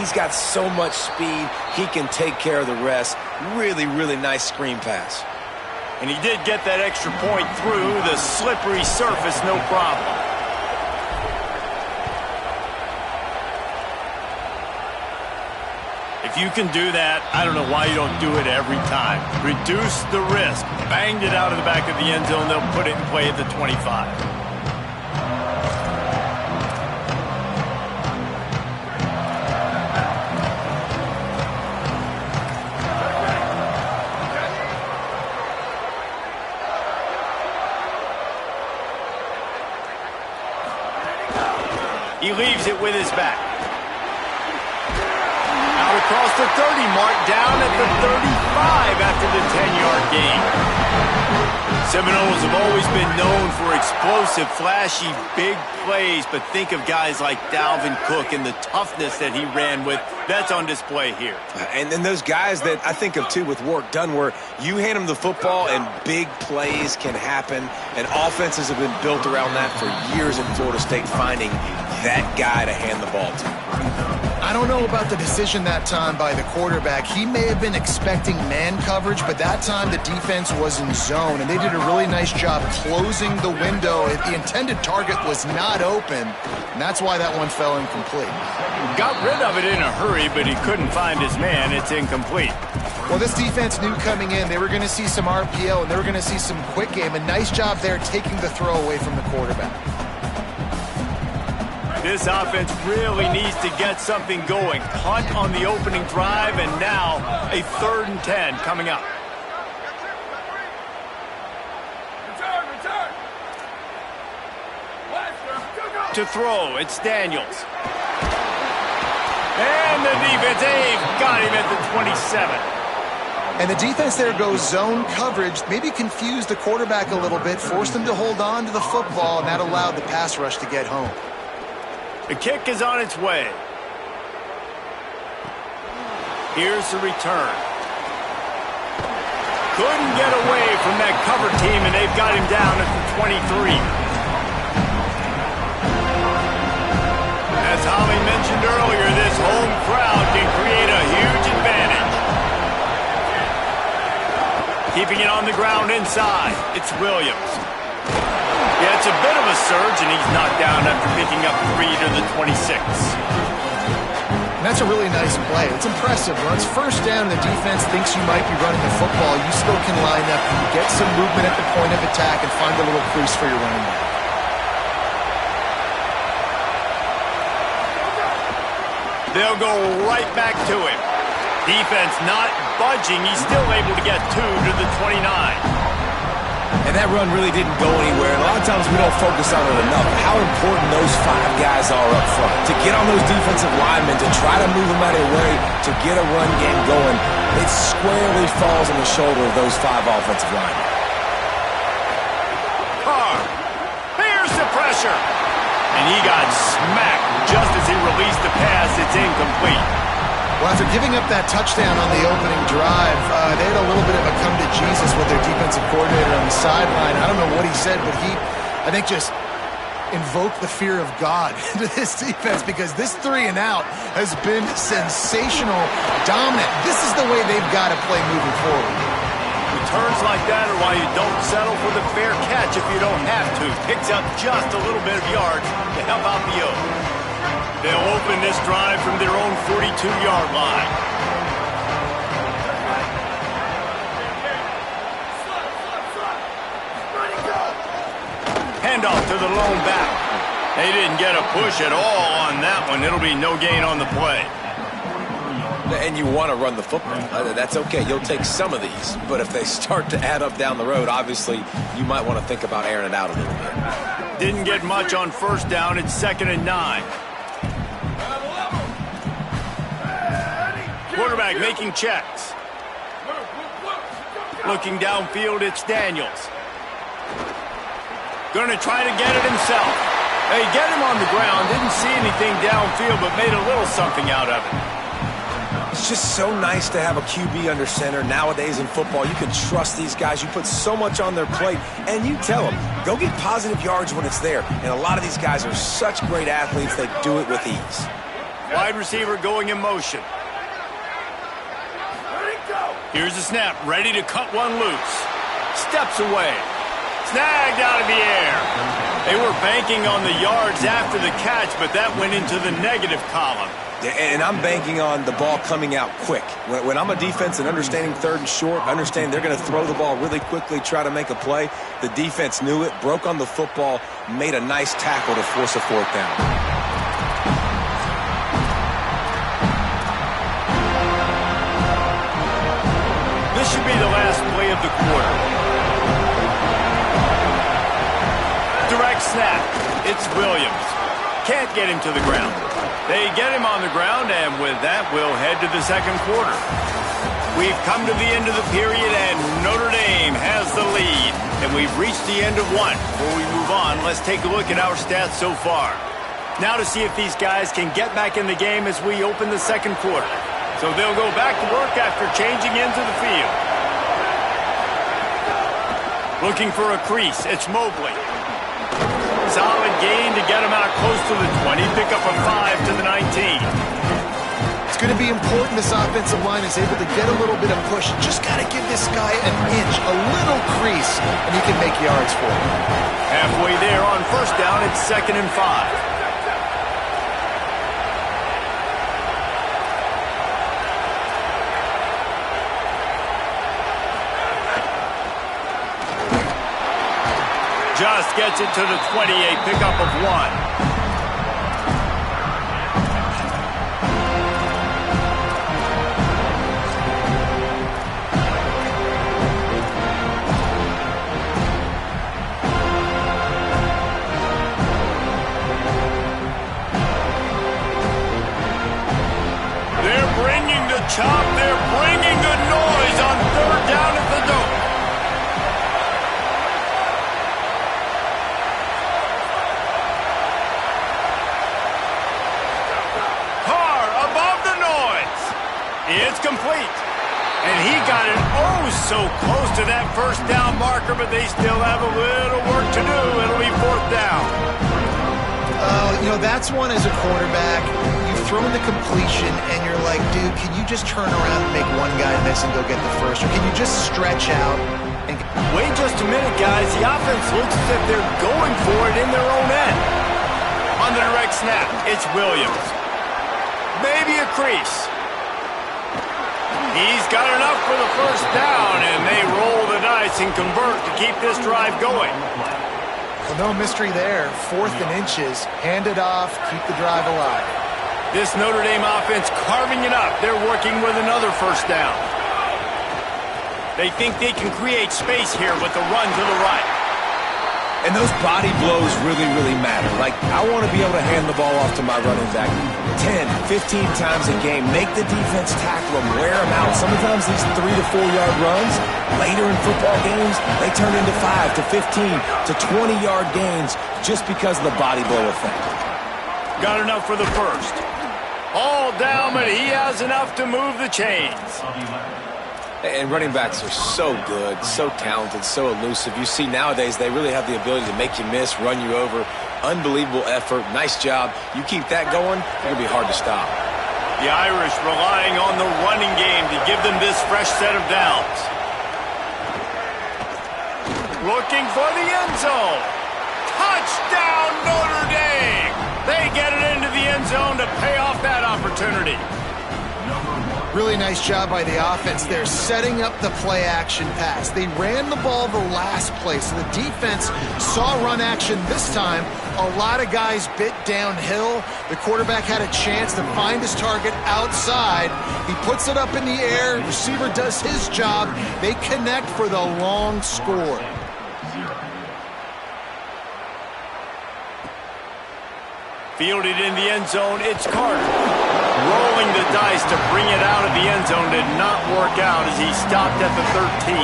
He's got so much speed, he can take care of the rest. Really, really nice screen pass. And he did get that extra point through the slippery surface, no problem. If you can do that, I don't know why you don't do it every time. Reduce the risk. Banged it out of the back of the end zone. They'll put it in play at the 25. He leaves it with his back. Out across the 30 mark, down at the 35 after the 10-yard gain. Seminoles have always been known for explosive, flashy, big plays, but think of guys like Dalvin Cook and the toughness that he ran with. That's on display here. And then those guys that I think of, too, with Warrick Dunn, where you hand them the football and big plays can happen, and offenses have been built around that for years in Florida State, finding that guy to hand the ball to. I don't know about the decision that time by the quarterback. He may have been expecting man coverage, but that time the defense was in zone, and they did a really nice job closing the window. The intended target was not open, and that's why that one fell incomplete. Got rid of it in a hurry, but he couldn't find his man. It's incomplete. Well, this defense knew coming in they were going to see some RPO, and they were going to see some quick game. A nice job there taking the throw away from the quarterback. This offense really needs to get something going. Punt on the opening drive, and now a 3rd and 10 coming up. To throw, it's Daniels. And the defense, they've got him at the 27. And the defense there goes zone coverage, maybe confused the quarterback a little bit, forced him to hold on to the football, and that allowed the pass rush to get home. The kick is on its way. Here's the return. Couldn't get away from that cover team, and they've got him down at the 23. As Holly mentioned earlier, this home crowd can create a huge advantage. Keeping it on the ground inside, it's Williams. Yeah, it's a bit of a surge, and he's knocked down after picking up 3 to the 26. And that's a really nice play. It's impressive. When it's first down and the defense thinks you might be running the football, you still can line up and get some movement at the point of attack and find a little crease for your running back. They'll go right back to him. Defense not budging. He's still able to get 2 to the 29. And that run really didn't go anywhere. And a lot of times we don't focus on it enough. How important those 5 guys are up front. To get on those defensive linemen, to try to move them out of the way, to get a run game going, it squarely falls on the shoulder of those 5 offensive linemen. Carr, here's the pressure. And he got smacked just as he released the pass. It's incomplete. Well, after giving up that touchdown on the opening drive, they had a little bit of a come to Jesus with their defensive coordinator on the sideline. I don't know what he said, but he, I think, just invoked the fear of God into this defense, because this 3 and out has been sensational, dominant. This is the way they've got to play moving forward. Returns like that are why you don't settle for the fair catch if you don't have to. Picks up just a little bit of yards to help out the O. They'll open this drive from their own 42-yard line. Handoff to the lone back. They didn't get a push at all on that one. It'll be no gain on the play. And you want to run the football. That's okay. You'll take some of these. But if they start to add up down the road, obviously you might want to think about airing it out a little bit. Didn't get much on first down. It's 2nd and 9. Quarterback making checks. Looking downfield, it's Daniels. Going to try to get it himself. They get him on the ground. Didn't see anything downfield, but made a little something out of it. It's just so nice to have a QB under center. Nowadays in football, you can trust these guys. You put so much on their plate, and you tell them, go get positive yards when it's there. And a lot of these guys are such great athletes, they do it with ease. Wide receiver going in motion. Here's the snap, ready to cut one loose. Steps away. Snagged out of the air. They were banking on the yards after the catch, but that went into the negative column. And I'm banking on the ball coming out quick. When I'm a defense and understanding third and short, understanding they're going to throw the ball really quickly, try to make a play, the defense knew it, broke on the football, made a nice tackle to force a fourth down. This should be the last play of the quarter. Direct snap. It's Williams. Can't get him to the ground. They get him on the ground, and with that, we'll head to the second quarter. We've come to the end of the period, and Notre Dame has the lead. And we've reached the end of one. Before we move on, let's take a look at our stats so far. Now to see if these guys can get back in the game as we open the second quarter. So they'll go back to work after changing into the field. Looking for a crease, it's Mobley. Solid gain to get him out close to the 20. Pick up a 5 to the 19. It's going to be important this offensive line is able to get a little bit of push. Just got to give this guy an inch, a little crease, and he can make yards for him. Halfway there on first down, it's 2nd and 5. Just gets it to the 28, pickup of 1. They're bringing the chop, they're bringing the noise on third down at the dome. It's complete. And he got it so close to that first down marker, but they still have a little work to do. It'll be 4th down. That's one as a quarterback. You've thrown the completion, and you're like, dude, can you just turn around and make one guy miss and go get the first? Or can you just stretch out? And wait just a minute, guys. The offense looks as if they're going for it in their own end. On the direct snap, it's Williams. Maybe a crease. He's got enough for the first down, and they roll the dice and convert to keep this drive going. Well, no mystery there. 4th and inches. Hand it off. Keep the drive alive. This Notre Dame offense carving it up. They're working with another first down. They think they can create space here with the run to the right. And those body blows really, really matter. Like, I want to be able to hand the ball off to my running back 10, 15 times a game. Make the defense tackle them, wear them out. Sometimes these 3 to 4 yard runs, later in football games, they turn into 5 to 15 to 20 yard gains just because of the body blow effect. Got enough for the first. All down, but he has enough to move the chains. And running backs are so good, so talented, so elusive. You see nowadays they really have the ability to make you miss, run you over. Unbelievable effort. Nice job. You keep that going, it's going to be hard to stop. The Irish relying on the running game to give them this fresh set of downs. Looking for the end zone. Touchdown, Notre Dame! They get it into the end zone to pay off that opportunity. Really nice job by the offense there, setting up the play-action pass. They ran the ball the last play, so the defense saw run action this time. A lot of guys bit downhill. The quarterback had a chance to find his target outside. He puts it up in the air. Receiver does his job. They connect for the long score. Fielded in the end zone, it's Carter. Rolling the dice to bring it out of the end zone did not work out as he stopped at the 13.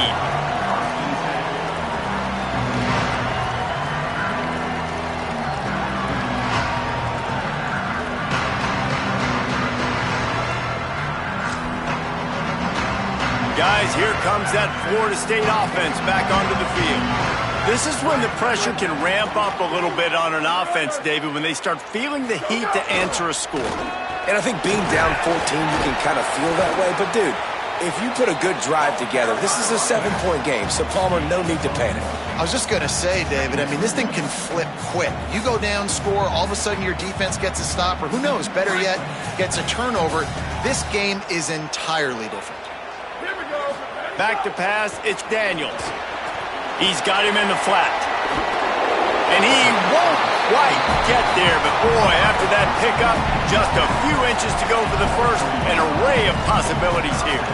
Guys, here comes that Florida State offense back onto the field. This is when the pressure can ramp up a little bit on an offense, David, when they start feeling the heat to answer a score. And I think being down 14, you can kind of feel that way. But, dude, if you put a good drive together, this is a 7-point game. So, Palmer, no need to panic. I was just going to say, David, I mean, this thing can flip quick. You go down, score, all of a sudden your defense gets a stop, or who knows, better yet, gets a turnover. This game is entirely different. Back to pass, it's Daniels. He's got him in the flat. And he won't quite get there, but boy, after that pickup, just a few inches to go for the first. An array of possibilities here.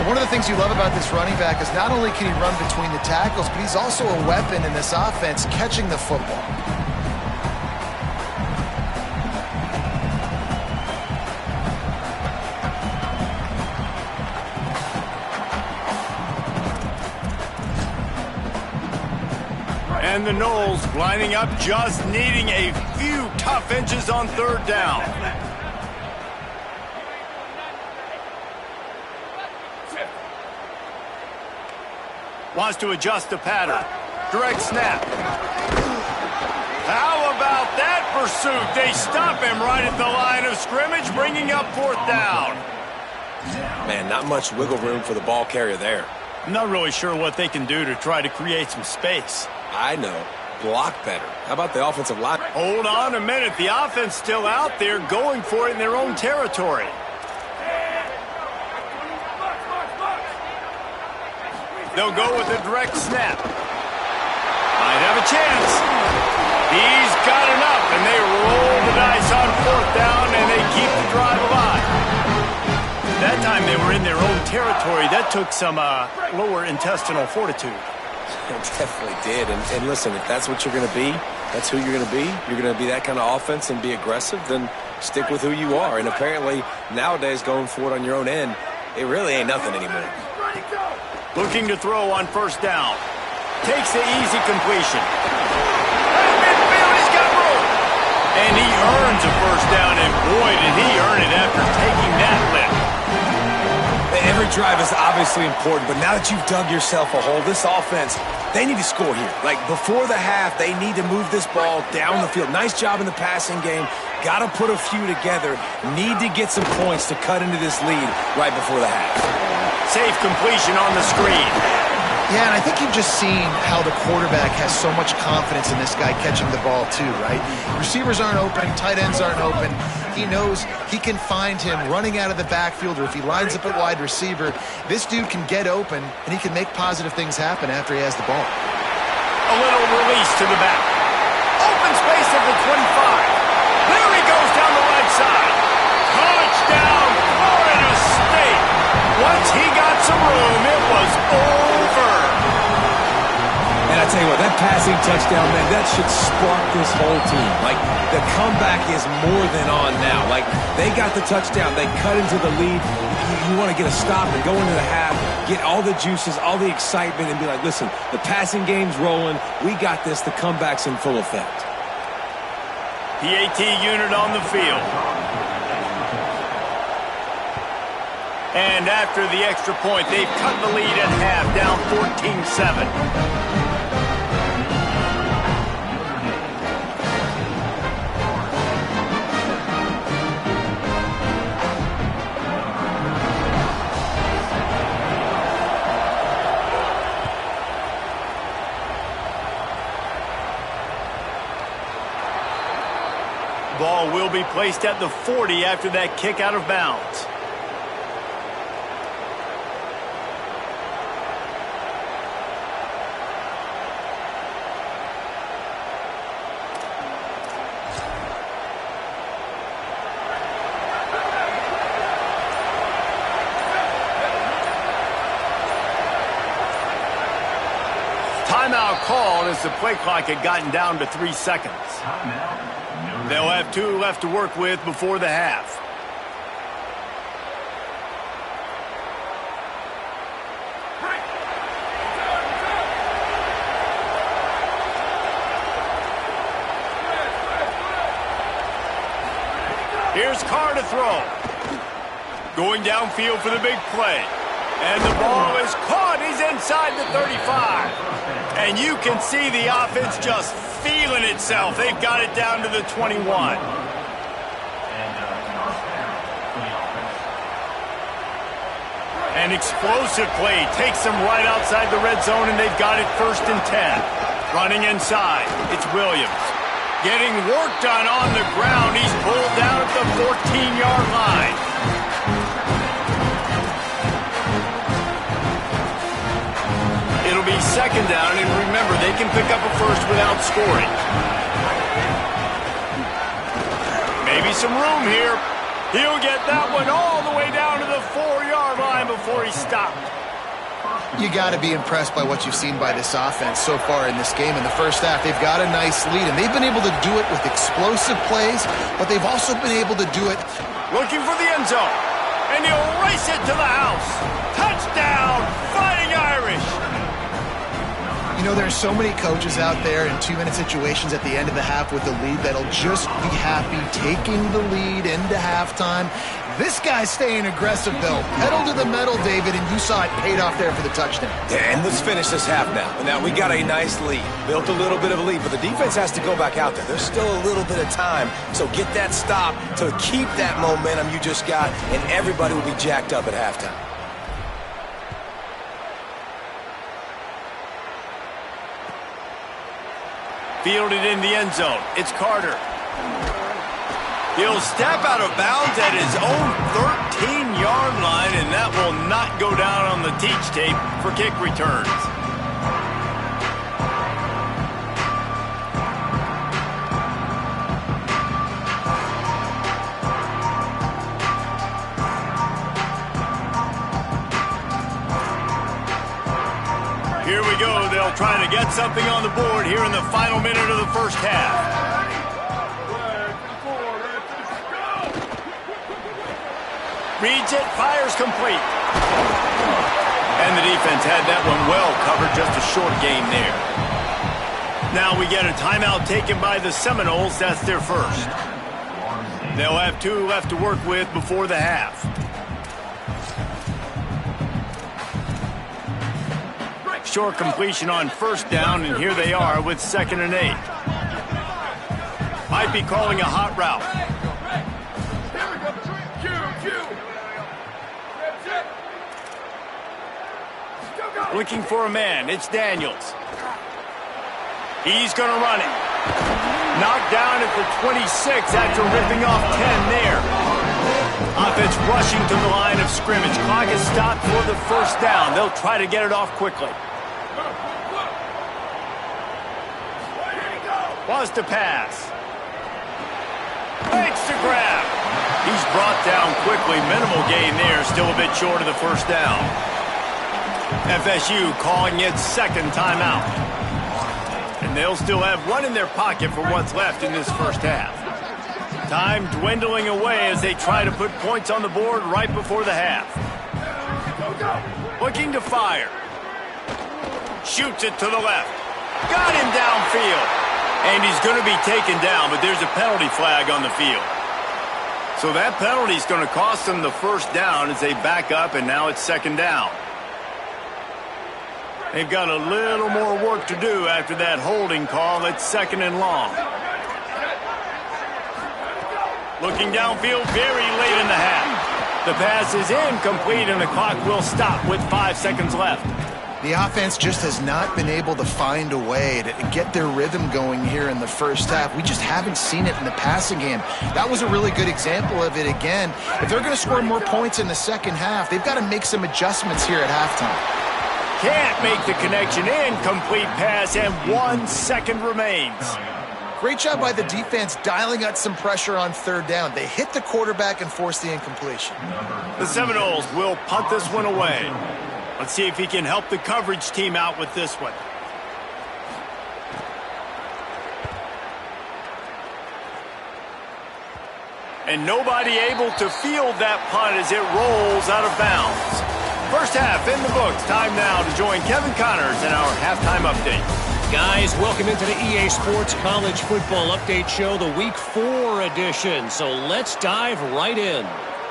One of the things you love about this running back is not only can he run between the tackles, but he's also a weapon in this offense catching the football. And the Knowles lining up, just needing a few tough inches on third down. Wants to adjust the pattern. Direct snap. How about that pursuit? They stop him right at the line of scrimmage, bringing up fourth down. Man, not much wiggle room for the ball carrier there. I'm not really sure what they can do to try to create some space. I know. Block better. How about the offensive line? Hold on a minute. The offense still out there going for it in their own territory. They'll go with a direct snap. Might have a chance. He's got enough, and they roll the dice on fourth down, and they keep the drive alive. That time they were in their own territory. That took some lower intestinal fortitude. It definitely did. And listen, if that's what you're going to be, that's who you're going to be. You're going to be that kind of offense and be aggressive, then stick with who you are. And apparently, nowadays, going for it on your own end, it really ain't nothing anymore. Looking to throw on first down. Takes the easy completion. Right midfield, he's got room. And he earns a first down, and boy, did he earn it after taking that lift. Every drive is obviously important, but now that you've dug yourself a hole, this offense, they need to score here. Like, before the half, they need to move this ball down the field. Nice job in the passing game. Got to put a few together. Need to get some points to cut into this lead right before the half. Safe completion on the screen. Yeah, and I think you've just seen how the quarterback has so much confidence in this guy catching the ball too, right? Receivers aren't open, tight ends aren't open. He knows he can find him running out of the backfield, or if he lines up at wide receiver, this dude can get open, and he can make positive things happen after he has the ball. A little release to the back. Open space at the 25. There he goes down the right side. Touchdown, Florida State. Once he got some room, it was over. And I tell you what, that passing touchdown, man, that should spark this whole team. Like, the comeback is more than on now. Like, they got the touchdown. They cut into the lead. You want to get a stop and go into the half, get all the juices, all the excitement, and be like, listen, the passing game's rolling. We got this. The comeback's in full effect. PAT unit on the field. And after the extra point, they've cut the lead at half, down 14-7. Ball will be placed at the 40 after that kick out of bounds. Timeout called as the play clock had gotten down to 3 seconds. They'll have 2 left to work with before the half. Here's Carr to throw. Going downfield for the big play. And the ball is caught. He's inside the 35. And you can see the offense just feeling itself. They've got it down to the 21. An explosive play takes them right outside the red zone, and they've got it 1st and 10. Running inside, it's Williams. Getting work done on the ground. He's pulled down at the 14-yard line. It'll be 2nd down, and remember, they can pick up a first without scoring. Maybe some room here. He'll get that one all the way down to the 4-yard line before he stopped. You got to be impressed by what you've seen by this offense so far in this game. In the first half, they've got a nice lead, and they've been able to do it with explosive plays, but they've also been able to do it. Looking for the end zone, and he'll race it to the house. Touchdown, Fighting Irish. You know, there's so many coaches out there in 2-minute situations at the end of the half with the lead that'll just be happy taking the lead into halftime. This guy's staying aggressive, though. Pedal to the metal, David, and you saw it paid off there for the touchdown. Yeah, and let's finish this half now. Now, we got a nice lead. Built a little bit of a lead, but the defense has to go back out there. There's still a little bit of time, so get that stop to keep that momentum you just got, and everybody will be jacked up at halftime. Fielded in the end zone. It's Carter. He'll step out of bounds at his own 13-yard line, and that will not go down on the teach tape for kick returns. Here we go. They'll try to get something on the board here in the final minute of the first half. Reads it, fires complete. And the defense had that one well covered, just a short gain there. Now we get a timeout taken by the Seminoles. That's their first. They'll have 2 left to work with before the half. Short completion on 1st down, and here they are with 2nd and 8. Might be calling a hot route. Looking for a man. It's Daniels. He's going to run it. Knocked down at the 26 after ripping off 10 there. Offense rushing to the line of scrimmage. Clock is stopped for the 1st down. They'll try to get it off quickly. Wants to pass. Makes the grab. He's brought down quickly. Minimal gain there. Still a bit short of the 1st down. FSU calling its 2nd timeout. And they'll still have 1 in their pocket for what's left in this 1st half. Time dwindling away as they try to put points on the board right before the half. Looking to fire. Shoots it to the left. Got him downfield. And he's going to be taken down, but there's a penalty flag on the field. So that penalty is going to cost them the 1st down as they back up, and now it's 2nd down. They've got a little more work to do after that holding call. It's 2nd and long. Looking downfield very late in the half. The pass is incomplete, and the clock will stop with 5 seconds left. The offense just has not been able to find a way to get their rhythm going here in the first half. We just haven't seen it in the passing game. That was a really good example of it again. If they're going to score more points in the second half, they've got to make some adjustments here at halftime. Can't make the connection. Incomplete pass, and 1 second remains. Great job by the defense dialing out some pressure on 3rd down. They hit the quarterback and forced the incompletion. The Seminoles will punt this one away. Let's see if he can help the coverage team out with this one. And nobody able to field that punt as it rolls out of bounds. First half in the books. Time now to join Kevin Connors in our halftime update. Guys, welcome into the EA Sports College Football Update Show, the Week 4 edition. So let's dive right in.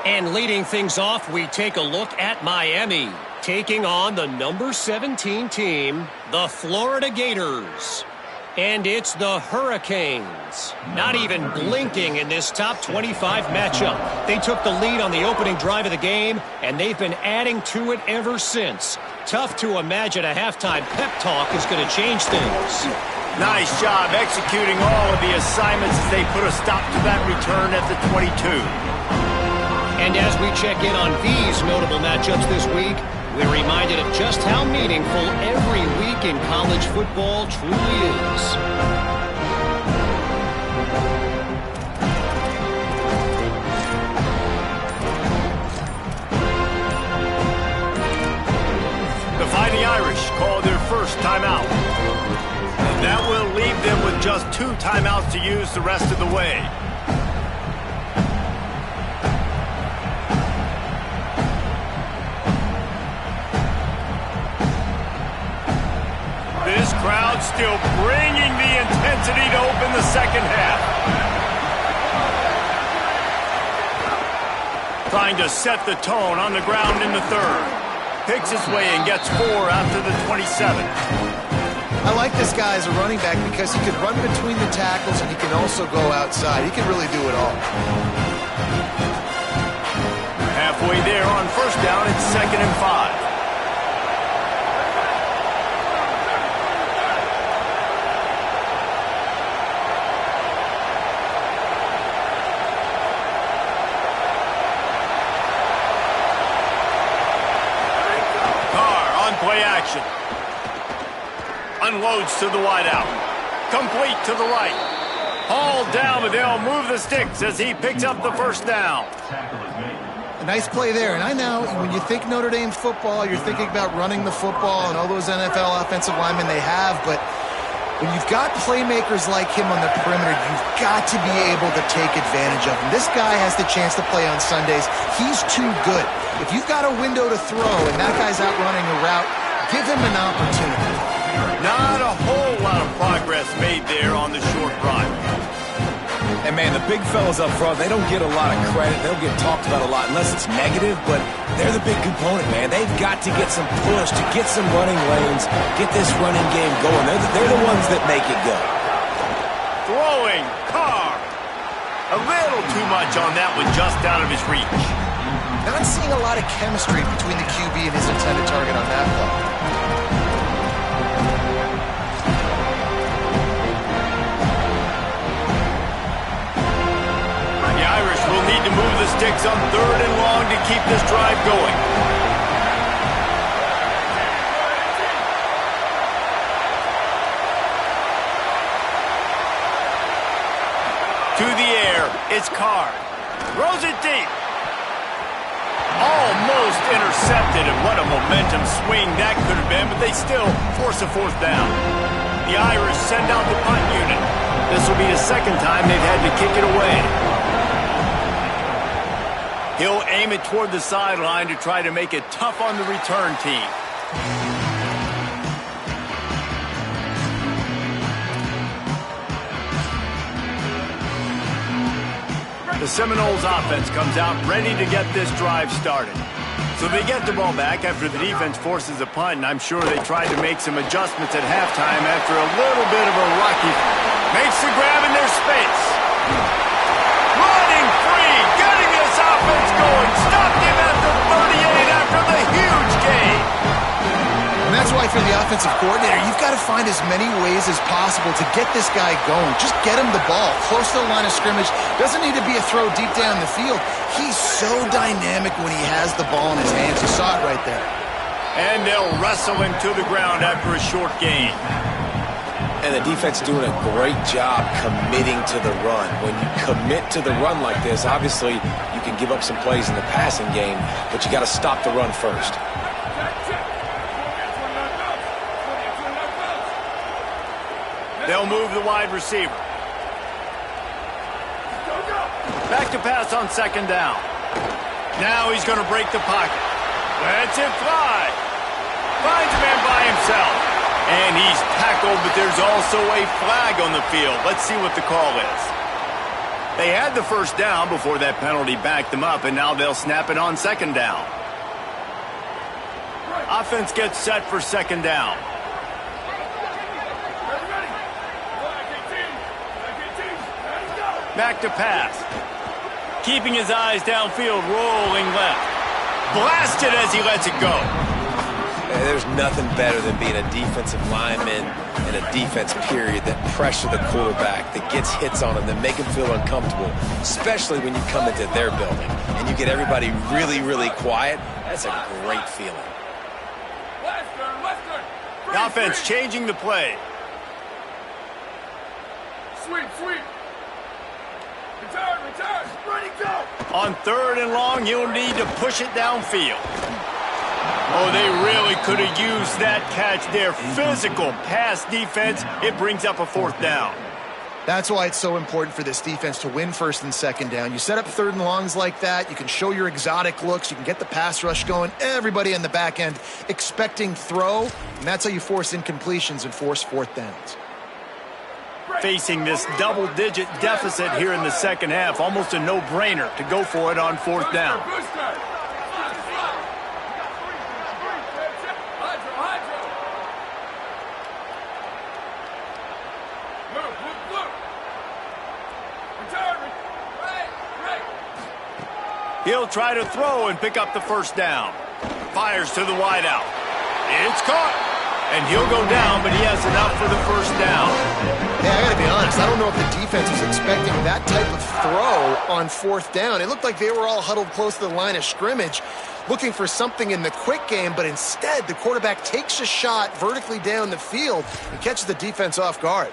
And leading things off, we take a look at Miami, taking on the number 17 team, the Florida Gators. And it's the Hurricanes. Not even blinking in this top 25 matchup. They took the lead on the opening drive of the game, and they've been adding to it ever since. Tough to imagine a halftime pep talk is going to change things. Nice job executing all of the assignments as they put a stop to that return at the 22. And as we check in on these notable matchups this week, we're reminded of just how meaningful every week in college football truly is. The Fighting Irish call their first timeout. And that will leave them with just 2 timeouts to use the rest of the way. This crowd still bringing the intensity to open the second half. Trying to set the tone on the ground in the third. Picks his way and gets 4 after the 27. I like this guy as a running back because he can run between the tackles and he can also go outside. He can really do it all. Halfway there on first down, it's 2nd and 5. Play action. Unloads to the wideout. Complete to the right. Hauled down, but they'll move the sticks as he picks up the first down. A nice play there. And I know when you think Notre Dame football, you're thinking about running the football and all those NFL offensive linemen they have, but when you've got playmakers like him on the perimeter, you've got to be able to take advantage of him. This guy has the chance to play on Sundays. He's too good. If you've got a window to throw and that guy's out running a route, give him an opportunity. Not a whole lot of progress made there on the short run. And, man, the big fellas up front, they don't get a lot of credit. They'll get talked about a lot unless it's negative, but they're the big component, man. They've got to get some push, to get some running lanes, get this running game going. They're the ones that make it go. Throwing, Carr. A little too much on that one, just out of his reach. Not seeing a lot of chemistry between the QB and his intended target on that play. The Irish will need to move the sticks on 3rd and long to keep this drive going. To the air, it's Carr. Throws it deep. Almost intercepted, and what a momentum swing that could have been, but they still force a 4th down. The Irish send out the punt unit. This will be the 2nd time they've had to kick it away. He'll aim it toward the sideline to try to make it tough on the return team. The Seminoles offense comes out ready to get this drive started. So they get the ball back after the defense forces a punt, and I'm sure they tried to make some adjustments at halftime after a little bit of a rocky. Makes the grab in their space. Running free, getting this offense going. Stopped him at the 38 after the huge gain. And that's why for the offensive coordinator, you've got to find as many ways as possible to get this guy going. Just get him the ball close to the line of scrimmage. Doesn't need to be a throw deep down the field. He's so dynamic when he has the ball in his hands. You saw it right there. And they'll wrestle him to the ground after a short gain. And the defense doing a great job committing to the run. When you commit to the run like this, obviously you can give up some plays in the passing game, but you got to stop the run first. They'll move the wide receiver. Back to pass on 2nd down. Now he's going to break the pocket. Lets it fly. Finds a man by himself. And he's tackled, but there's also a flag on the field. Let's see what the call is. They had the first down before that penalty backed them up, and now they'll snap it on 2nd down. Offense gets set for 2nd down. Back to pass. Keeping his eyes downfield, rolling left. Blasted as he lets it go. There's nothing better than being a defensive lineman in a defense period that pressure the quarterback, that gets hits on him, that make him feel uncomfortable, especially when you come into their building and you get everybody really, really quiet. That's a great feeling. The offense changing the play. Sweep. Return. Ready, go. On 3rd and long, he'll need to push it downfield. Oh, they really could have used that catch there. Physical pass defense. It brings up a 4th down. That's why it's so important for this defense to win 1st and 2nd down. You set up 3rd and longs like that. You can show your exotic looks. You can get the pass rush going. Everybody in the back end expecting throw. And that's how you force incompletions and force 4th downs. Facing this double-digit deficit here in the 2nd half. Almost a no-brainer to go for it on 4th down. He'll try to throw and pick up the 1st down. Fires to the wideout. It's caught. And he'll go down, but he has enough for the 1st down. Yeah, I got to be honest. I don't know if the defense was expecting that type of throw on 4th down. It looked like they were all huddled close to the line of scrimmage, looking for something in the quick game, but instead the quarterback takes a shot vertically down the field and catches the defense off guard.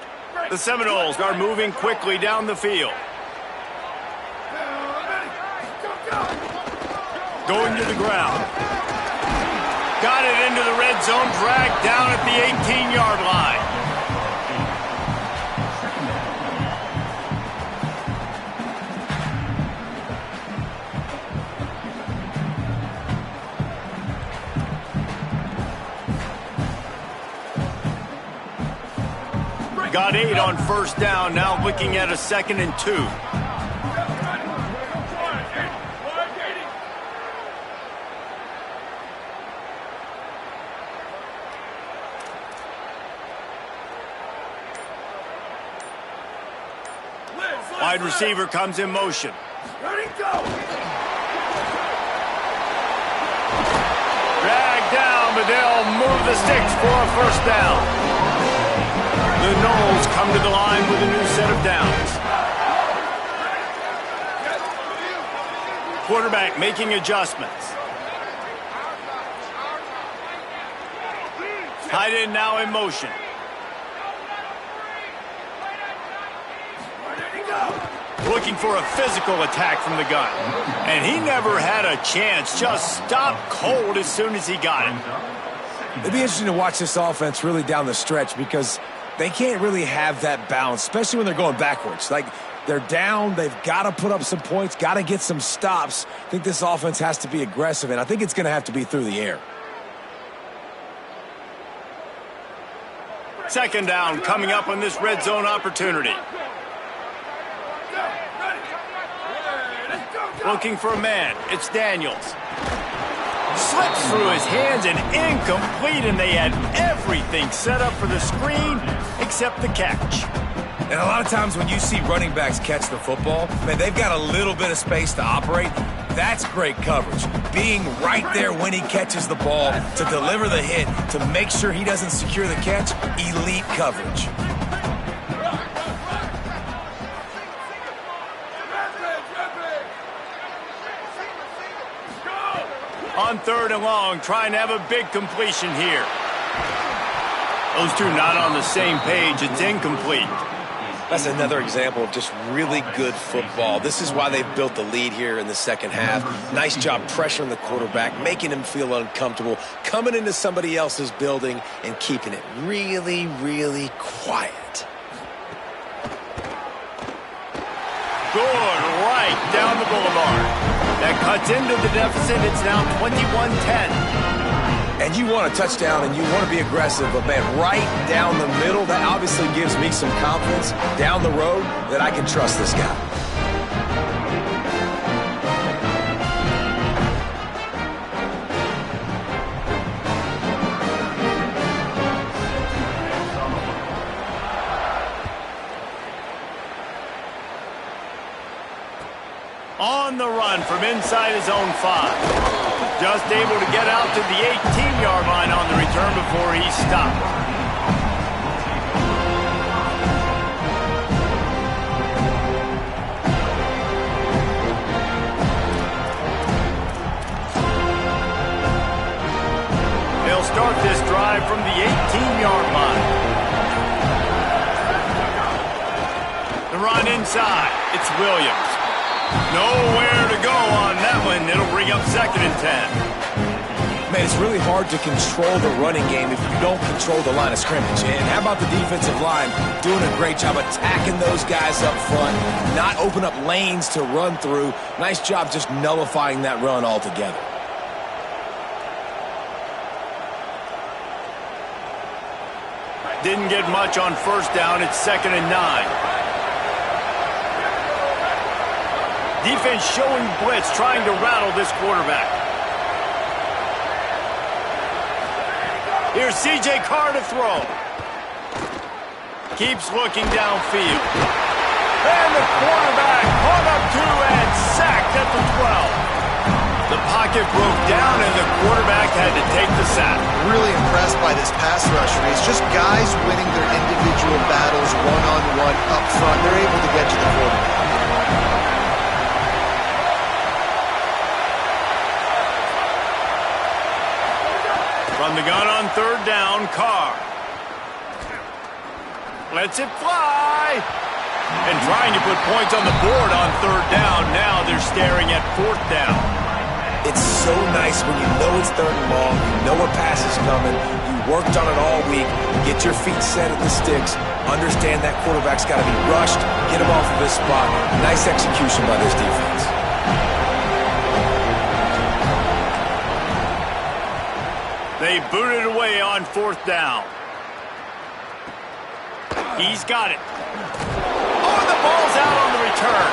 The Seminoles are moving quickly down the field. Going to the ground. Got it into the red zone, dragged down at the 18-yard line. Got 8 on 1st down, now looking at a 2nd and 2. Wide receiver comes in motion. Ready, go. Dragged down, but they'll move the sticks for a 1st down. The Noles come to the line with a new set of downs. Quarterback making adjustments. Tight end now in motion. Looking for a physical attack from the gun. And he never had a chance. Just stopped cold as soon as he got it. It'd be interesting to watch this offense really down the stretch because they can't really have that balance, especially when they're going backwards. Like, they're down, they've got to put up some points, got to get some stops. I think this offense has to be aggressive, and I think it's going to have to be through the air. 2nd down coming up on this red zone opportunity. Looking for a man. It's Daniels. Slips through his hands and incomplete, and they had everything set up for the screen except the catch. And a lot of times when you see running backs catch the football, man, they've got a little bit of space to operate. That's great coverage. Being right there when he catches the ball to deliver the hit, to make sure he doesn't secure the catch, elite coverage. On 3rd and long, trying to have a big completion here. Those two not on the same page. It's incomplete. That's another example of just really good football. This is why they've built the lead here in the 2nd half. Nice job pressuring the quarterback, making him feel uncomfortable, coming into somebody else's building and keeping it really, really quiet. Good right down the boulevard. That cuts into the deficit. It's now 21-10. And you want a touchdown and you want to be aggressive, but man, right down the middle, that obviously gives me some confidence down the road that I can trust this guy. from inside his own 5. Just able to get out to the 18-yard line on the return before he stopped. They'll start this drive from the 18-yard line. The run inside. It's Williams. Nowhere to go on that one. It'll bring up 2nd and 10. Man, it's really hard to control the running game if you don't control the line of scrimmage. And how about the defensive line doing a great job attacking those guys up front, not open up lanes to run through. Nice job just nullifying that run altogether. Didn't get much on 1st down. It's 2nd and 9. Defense showing blitz, trying to rattle this quarterback. Here's C.J. Carr to throw. Keeps looking downfield. And the quarterback hung up 2 and sacked at the 12. The pocket broke down, and the quarterback had to take the sack. Really impressed by this pass rusher. It's just guys winning their individual battles one-on-one up front. They're able to get to the quarterback. From the gun on 3rd down, Carr lets it fly. And trying to put points on the board on 3rd down. Now they're staring at 4th down. It's so nice when you know it's 3rd and long, you know a pass is coming, you worked on it all week, get your feet set at the sticks, understand that quarterback's got to be rushed, get him off of his spot. Nice execution by this defense. They booted away on 4th down. He's got it. Oh, the ball's out on the return.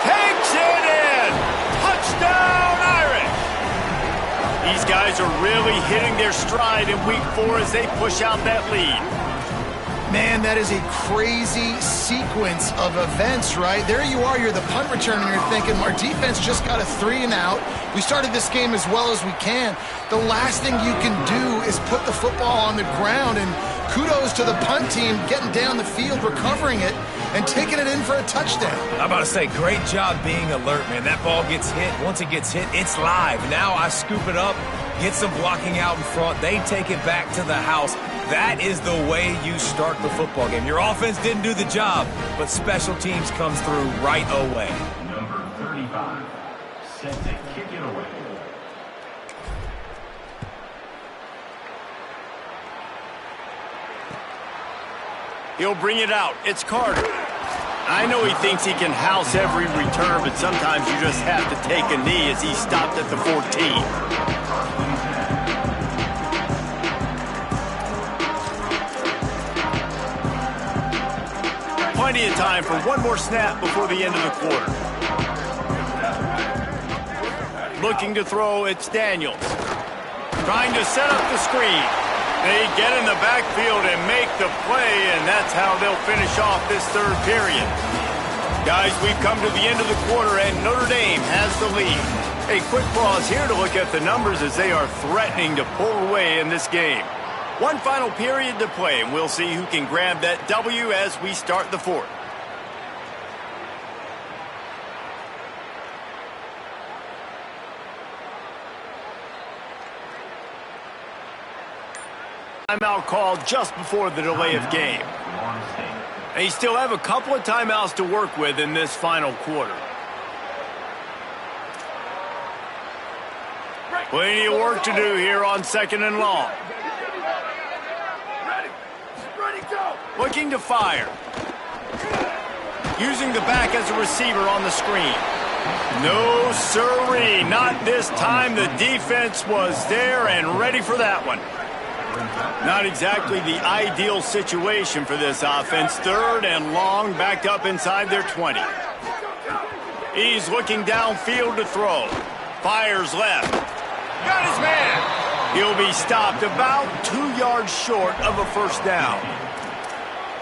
Takes it in. Touchdown, Irish. These guys are really hitting their stride in week 4 as they push out that lead. Man, that is a crazy sequence of events, right? There you are, you're the punt returner, and you're thinking, our defense just got a 3 and out. We started this game as well as we can. The last thing you can do is put the football on the ground, and kudos to the punt team getting down the field, recovering it, and taking it in for a touchdown. I'm about to say, great job being alert, man. That ball gets hit. Once it gets hit, it's live. Now I scoop it up, get some blocking out in front. They take it back to the house. That is the way you start the football game. Your offense didn't do the job, but special teams comes through right away. Number 35, set to kick it away. He'll bring it out. It's Carter. I know he thinks he can house every return, but sometimes you just have to take a knee as he stopped at the 14. Plenty of time for one more snap before the end of the quarter. Looking to throw, it's Daniels. Trying to set up the screen. They get in the backfield and make the play, and that's how they'll finish off this 3rd period. Guys, we've come to the end of the quarter, and Notre Dame has the lead. A quick pause here to look at the numbers as they are threatening to pull away in this game. One final period to play, and we'll see who can grab that W as we start the 4th. Timeout called just before the delay of game. They still have a couple of timeouts to work with in this final quarter. Plenty of work to do here on 2nd and long. Looking to fire. Using the back as a receiver on the screen. No siree, not this time. The defense was there and ready for that one. Not exactly the ideal situation for this offense. 3rd and long, backed up inside their 20. He's looking downfield to throw. Fires left. Got his man. He'll be stopped about 2 yards short of a 1st down.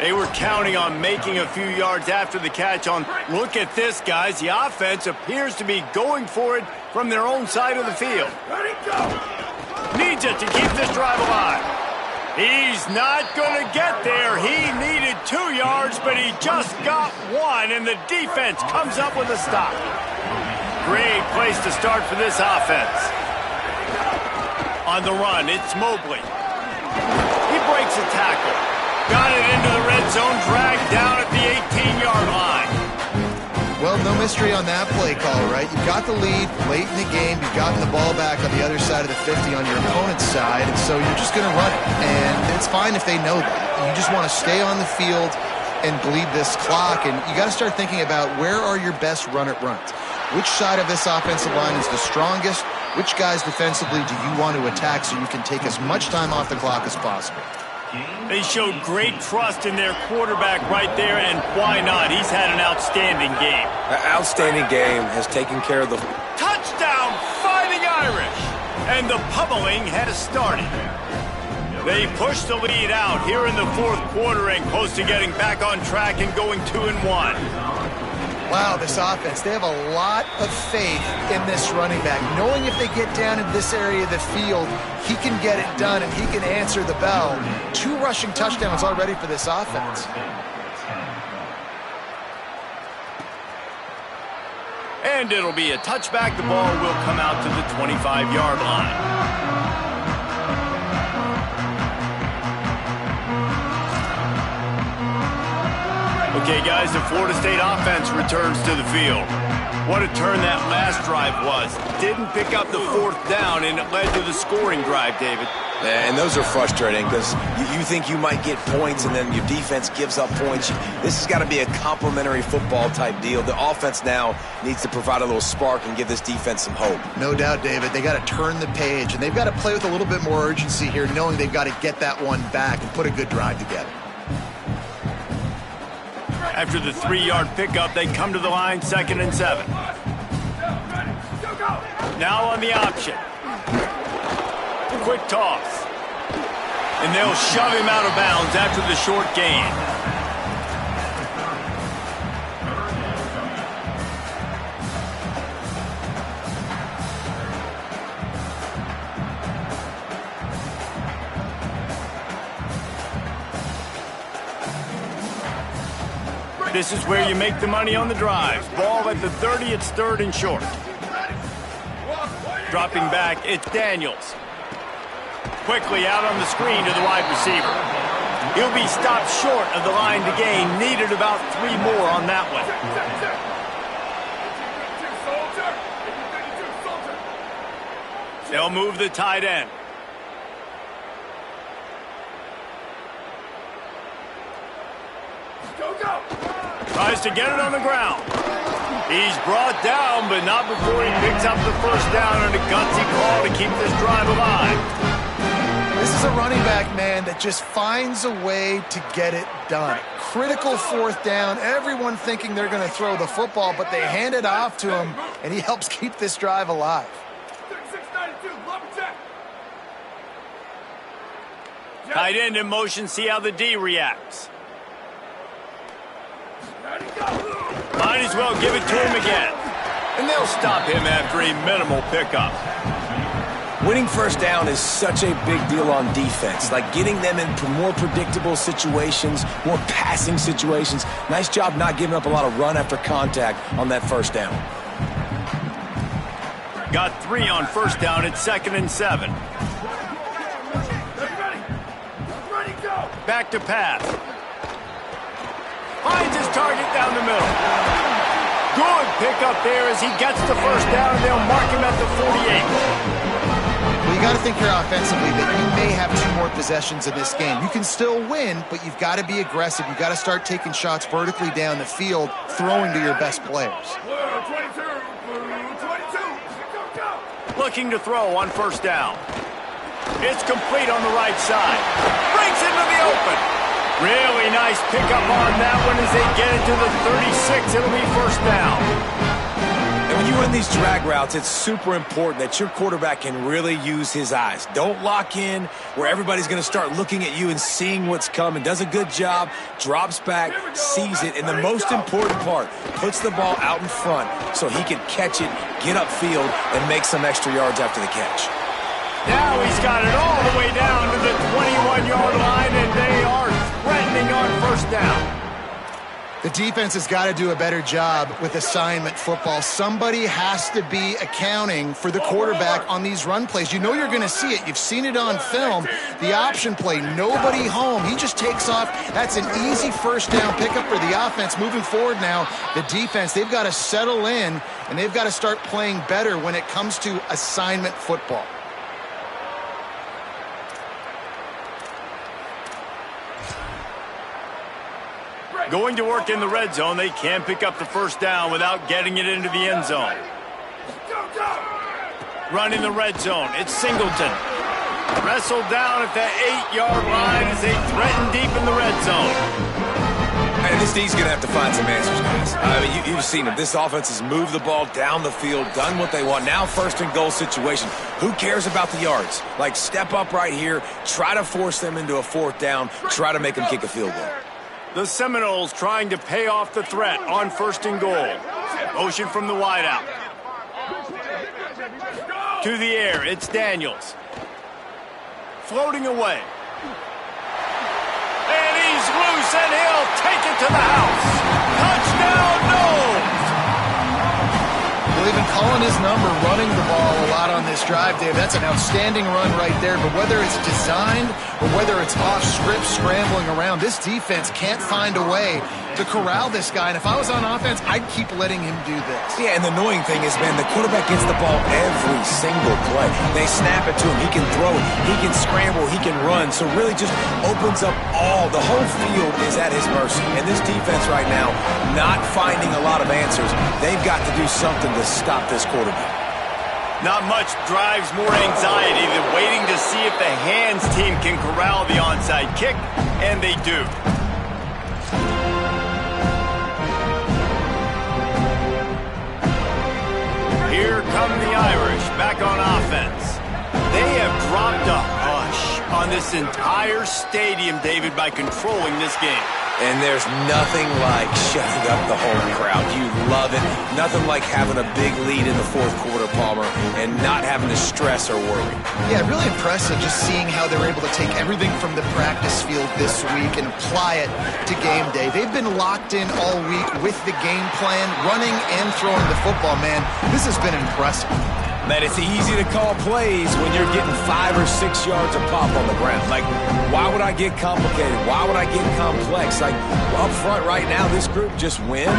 They were counting on making a few yards after the catch on. Look at this, guys. The offense appears to be going for it from their own side of the field. Ready, go! Needs it to keep this drive alive. He's not going to get there. He needed 2 yards, but he just got 1, and the defense comes up with a stop. Great place to start for this offense. On the run, it's Mobley. He breaks a tackle. Got it into the red zone, dragged down at the 18-yard line. Well, no mystery on that play call, right? You got the lead late in the game. You've gotten the ball back on the other side of the 50 on your opponent's side, and so you're just going to run it. And it's fine if they know that. You just want to stay on the field and bleed this clock, and you got to start thinking about where are your best run-it runs. Which side of this offensive line is the strongest? Which guys defensively do you want to attack so you can take as much time off the clock as possible? They showed great trust in their quarterback right there, and why not? He's had an outstanding game. An outstanding game, has taken care of the... Touchdown, Fighting Irish! And the pummeling has started. They push the lead out here in the fourth quarter and close to getting back on track and going 2-1. Wow, this offense, they have a lot of faith in this running back, knowing if they get down in this area of the field, he can get it done and he can answer the bell. 2 rushing touchdowns already for this offense. And it'll be a touchback. The ball will come out to the 25-yard line. Okay, guys, the Florida State offense returns to the field. What a turn that last drive was. Didn't pick up the 4th down, and it led to the scoring drive, David. Yeah, and those are frustrating because you think you might get points and then your defense gives up points. This has got to be a complimentary football type deal. The offense now needs to provide a little spark and give this defense some hope. No doubt, David. They got to turn the page, and they've got to play with a little bit more urgency here, knowing they've got to get that one back and put a good drive together. After the 3-yard pickup, they come to the line, 2nd and 7. Now on the option. Quick toss. And they'll shove him out of bounds after the short gain. This is where you make the money on the drives. Ball at the 30, it's 3rd and short. Dropping back, it's Daniels. Quickly out on the screen to the wide receiver. He'll be stopped short of the line to gain. Needed about 3 more on that one. They'll move the tight end. Tries to get it on the ground. He's brought down, but not before he picks up the 1st down and a gutsy call to keep this drive alive. This is a running back, man, that just finds a way to get it done. Critical 4th down, everyone thinking they're going to throw the football, but they hand it off to him, and he helps keep this drive alive. Tight end in motion, see how the D reacts. Might as well give it to him again. And they'll stop him after a minimal pickup. Winning 1st down is such a big deal on defense. Like getting them in more predictable situations, more passing situations. Nice job not giving up a lot of run after contact on that 1st down. Got 3 on 1st down at 2nd and 7. Back to pass. Finds his target down the middle. Good pickup there as he gets the 1st down, and they'll mark him at the 48. Well, you got to think here offensively that you may have 2 more possessions in this game. You can still win, but you've got to be aggressive. You've got to start taking shots vertically down the field, throwing to your best players. Looking to throw on 1st down. It's complete on the right side. Breaks into the open. Really nice pickup on that one as they get it to the 36. It'll be 1st down. And when you win run these drag routes, it's super important that your quarterback can really use his eyes. Don't lock in where everybody's going to start looking at you and seeing what's coming. Does a good job, drops back, sees it, and the most important part, puts the ball out in front so he can catch it, get upfield, and make some extra yards after the catch. Now he's got it all the way down to the 21-yard line, and they are threatening on first down. The defense has got to do a better job with assignment football. Somebody has to be accounting for the quarterback on these run plays. You know you're going to see it. You've seen it on film. The option play, nobody home. He just takes off. That's an easy first down pickup for the offense. Moving forward now, the defense, they've got to settle in, and they've got to start playing better when it comes to assignment football. Going to work in the red zone, they can't pick up the first down without getting it into the end zone. Run in the red zone, it's Singleton. Wrestled down at the 8-yard line as they threaten deep in the red zone. And this D's going to have to find some answers, guys. I mean, you've seen it. This offense has moved the ball down the field, done what they want. Now first and goal situation. Who cares about the yards? Like, step up right here, try to force them into a fourth down, try to make them kick a field goal. The Seminoles trying to pay off the threat on first and goal. Motion from the wideout. To the air, it's Daniels. Floating away. And he's loose, and he'll take it to the house. Touchdown, Noles! Well, they've been calling his number, running the ball a lot on this drive, Dave. That's an outstanding run right there. But whether it's designed or whether it's off script, scrambling around, this defense can't find a way to corral this guy. And if I was on offense, I'd keep letting him do this. Yeah, and the annoying thing is, man, the quarterback gets the ball every single play. They snap it to him. He can throw it. He can scramble. He can run. So really just opens up the whole field is at his mercy. And this defense right now, not finding a lot of answers. They've got to do something to stop this quarterback. Not much drives more anxiety than waiting to see if the hands team can corral the onside kick, and they do. Here come the Irish back on offense. They have dropped a hush on this entire stadium, David, by controlling this game. And there's nothing like shutting up the home crowd. You love it. Nothing like having a big lead in the fourth quarter, Palmer, and not having to stress or worry. Yeah, really impressive just seeing how they're able to take everything from the practice field this week and apply it to game day. They've been locked in all week with the game plan, running and throwing the football, man. This has been impressive. Man, it's easy to call plays when you're getting 5 or 6 yards of pop on the ground. Like, why would I get complicated? Why would I get complex? Like, up front right now, this group just win,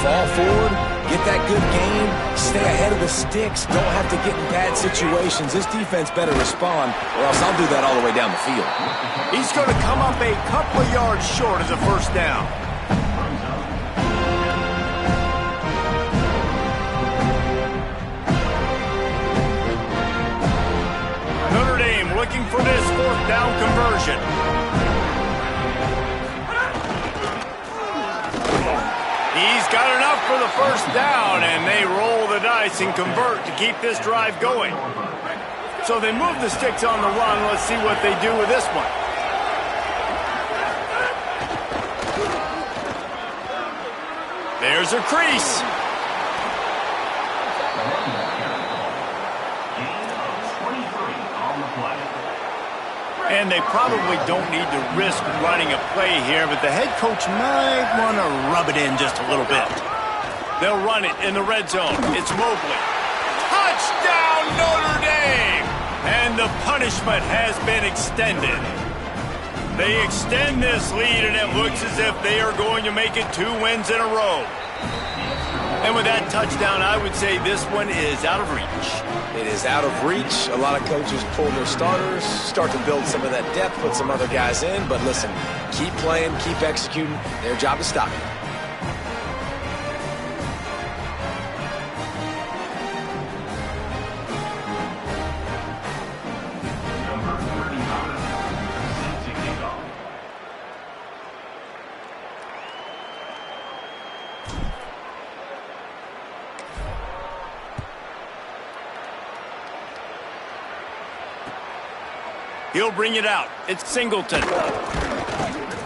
fall forward, get that good game, stay ahead of the sticks, don't have to get in bad situations. This defense better respond, or else I'll do that all the way down the field. He's going to come up a couple of yards short of the first down. Looking for this fourth down conversion. He's got enough for the first down, and they roll the dice and convert to keep this drive going. So they move the sticks on the run. Let's see what they do with this one. There's a crease. And they probably don't need to risk running a play here, but the head coach might want to rub it in just a little bit. They'll run it in the red zone. It's Mobley. Touchdown, Notre Dame! And the punishment has been extended. They extend this lead, and it looks as if they are going to make it 2 wins in a row. And with that touchdown, I would say this one is out of reach. It is out of reach. A lot of coaches pull their starters, start to build some of that depth, put some other guys in. But listen, keep playing, keep executing. Their job is stop you. He'll bring it out. It's Singleton.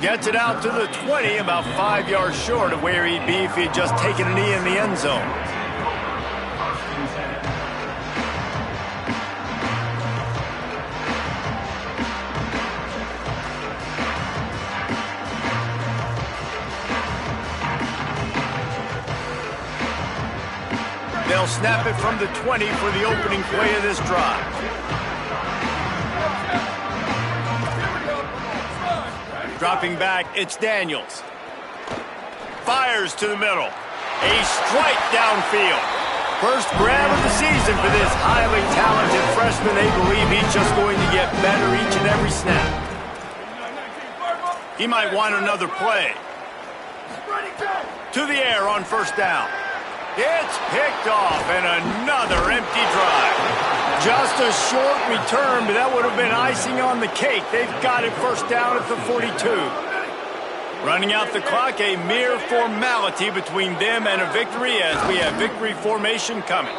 Gets it out to the 20, about 5 yards short of where he'd be if he'd just taken a knee in the end zone. They'll snap it from the 20 for the opening play of this drive. Dropping back, it's Daniels. Fires to the middle. A strike downfield. First grab of the season for this highly talented freshman. They believe he's just going to get better each and every snap. He might want another play. To the air on first down. It's picked off, and another empty drive. Just a short return, but that would have been icing on the cake. They've got it first down at the 42. Running out the clock, a mere formality between them and a victory as we have victory formation coming.